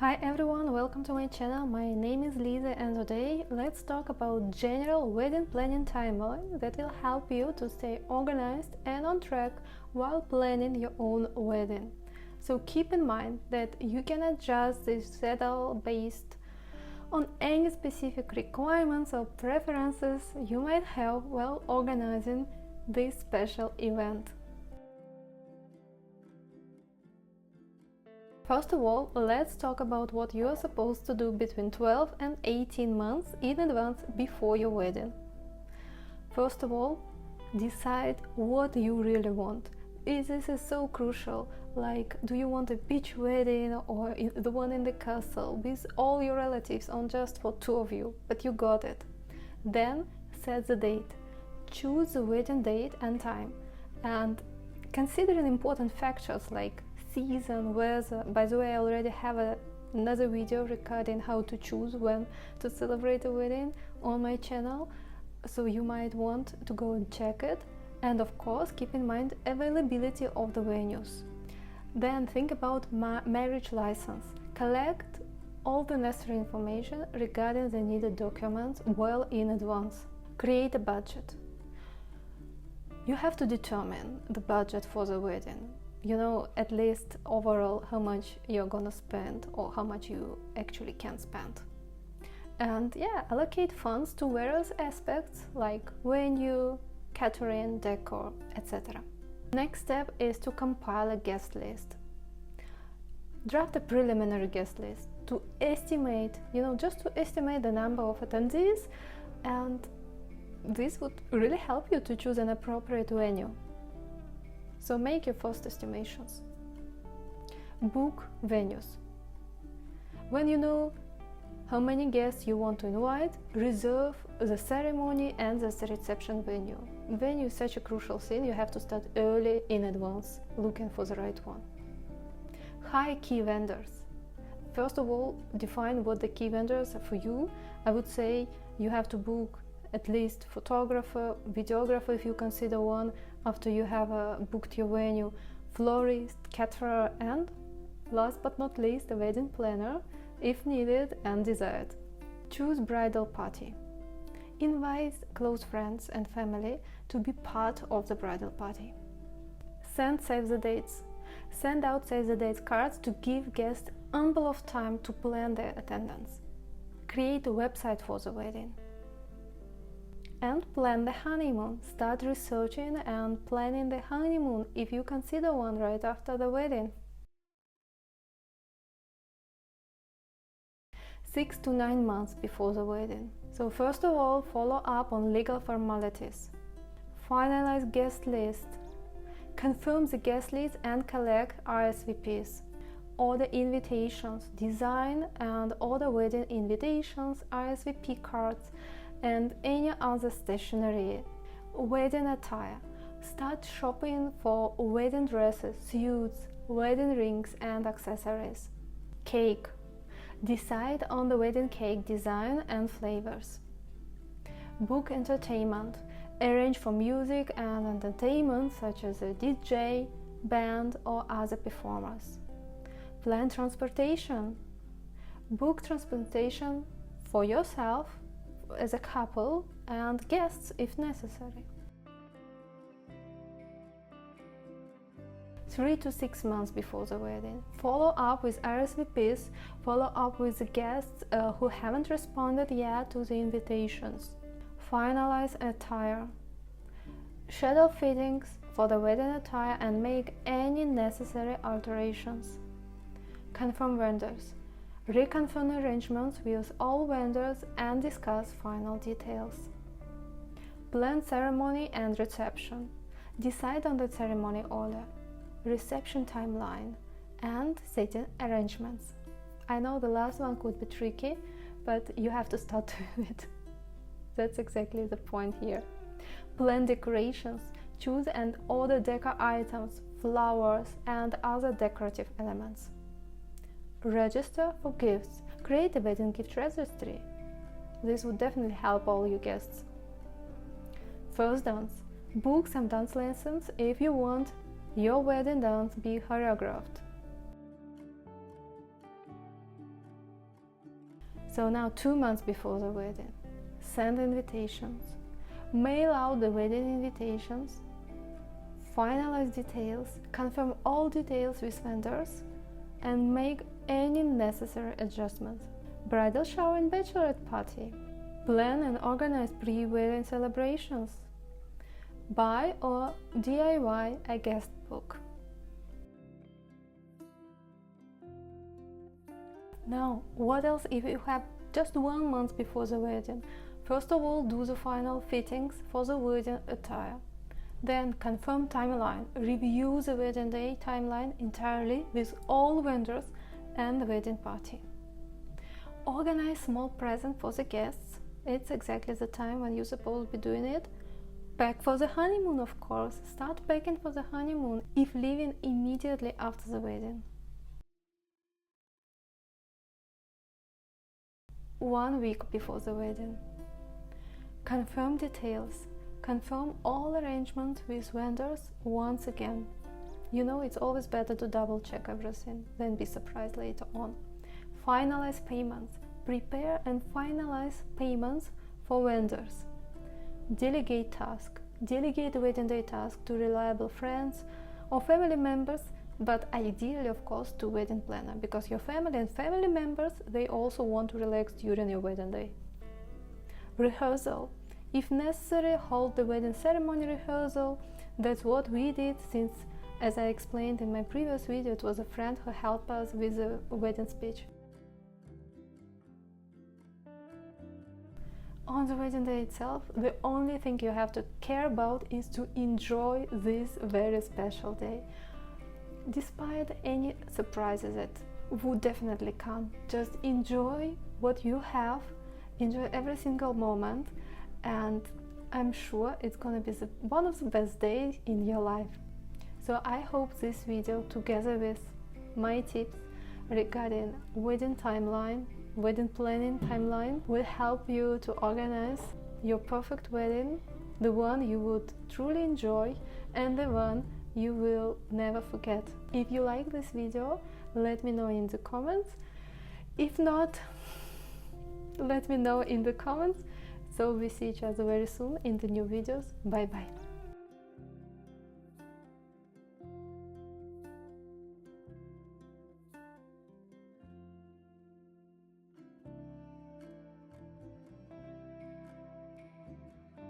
Hi everyone, welcome to my channel. My name is Lisa and today let's talk about general wedding planning timeline that will help you to stay organized and on track while planning your own wedding. So keep in mind that you can adjust this schedule based on any specific requirements or preferences you might have while organizing this special event. First of all, let's talk about what you are supposed to do between 12 and 18 months in advance before your wedding. First of all, decide what you really want. This is so crucial. Like, do you want a beach wedding or the one in the castle with all your relatives or just for two of you, but you got it. Then set the date. Choose the wedding date and time, and considering important factors like season, weather. By the way, I already have another video regarding how to choose when to celebrate a wedding on my channel, so you might want to go and check it. And of course, keep in mind availability of the venues. Then think about marriage license. Collect all the necessary information regarding the needed documents well in advance. Create a budget. You have to determine the budget for the wedding. You know at least overall how much you're gonna spend or how much you actually can spend. And yeah, allocate funds to various aspects like venue, catering, decor, etc. Next step is to compile a guest list. Draft a preliminary guest list to estimate, just to estimate the number of attendees, and this would really help you to choose an appropriate venue. So make your first estimations. Book venues. When you know how many guests you want to invite, reserve the ceremony and the reception venue. Venue is such a crucial thing, you have to start early in advance looking for the right one. Hire key vendors. First of all, define what the key vendors are for you. I would say you have to book at least photographer, videographer if you consider one, after you have booked your venue, florist, caterer, and last but not least, a wedding planner if needed and desired. Choose bridal party. Invite close friends and family to be part of the bridal party. Send save the dates. Send out save the dates cards to give guests ample of time to plan their attendance. Create a website for the wedding. And plan the honeymoon. Start researching and planning the honeymoon if you consider one right after the wedding. 6 to 9 months before the wedding. So first of all, follow up on legal formalities. Finalize guest list. Confirm the guest list and collect RSVPs. Order invitations. Design and order wedding invitations, RSVP cards, and any other stationery. Wedding attire. Start shopping for wedding dresses, suits, wedding rings and accessories. Cake. Decide on the wedding cake design and flavors. Book entertainment. Arrange for music and entertainment such as a DJ, band or other performers. Plan transportation. Book transportation for yourself, as a couple, and guests if necessary. 3 to 6 months before the wedding. Follow up with RSVPs, follow up with the guests who haven't responded yet to the invitations. Finalize attire. Schedule fittings for the wedding attire and make any necessary alterations. Confirm vendors. Reconfirm arrangements with all vendors and discuss final details. Plan ceremony and reception. Decide on the ceremony order, reception timeline, and setting arrangements. I know the last one could be tricky, but you have to start doing it. That's exactly the point here. Plan decorations. Choose and order decor items, flowers, and other decorative elements. Register for gifts. Create a wedding gift registry. This would definitely help all your guests. First dance. Book some dance lessons if you want your wedding dance be choreographed. So now 2 months before the wedding, send invitations, mail out the wedding invitations, finalize details, confirm all details with vendors, and make any necessary adjustments. Bridal shower and bachelorette party. Plan and organize pre-wedding celebrations. Buy or DIY a guest book. Now, what else if you have just 1 month before the wedding? First of all, do the final fittings for the wedding attire. Then confirm timeline. Review the wedding day timeline entirely with all vendors and the wedding party. Organize small present for the guests. It's exactly the time when you're supposed to be doing it. Pack for the honeymoon, of course. Start packing for the honeymoon if leaving immediately after the wedding. 1 week before the wedding. Confirm details. Confirm all arrangements with vendors once again. You know, it's always better to double check everything than be surprised later on. Finalize payments. Prepare and finalize payments for vendors. Delegate tasks. Delegate the wedding day task to reliable friends or family members, but ideally, of course, to wedding planner, because your family and family members, they also want to relax during your wedding day. Rehearsal. If necessary, hold the wedding ceremony rehearsal. That's what we did, since, as I explained in my previous video, it was a friend who helped us with the wedding speech. On the wedding day itself, the only thing you have to care about is to enjoy this very special day. Despite any surprises that would definitely come, just enjoy what you have, enjoy every single moment, and I'm sure it's gonna be one of the best days in your life. So I hope this video, together with my tips regarding wedding timeline, wedding planning timeline, will help you to organize your perfect wedding, the one you would truly enjoy and the one you will never forget. If you like this video, let me know in the comments. If not, let me know in the comments. So we see each other very soon in the new videos. Bye bye.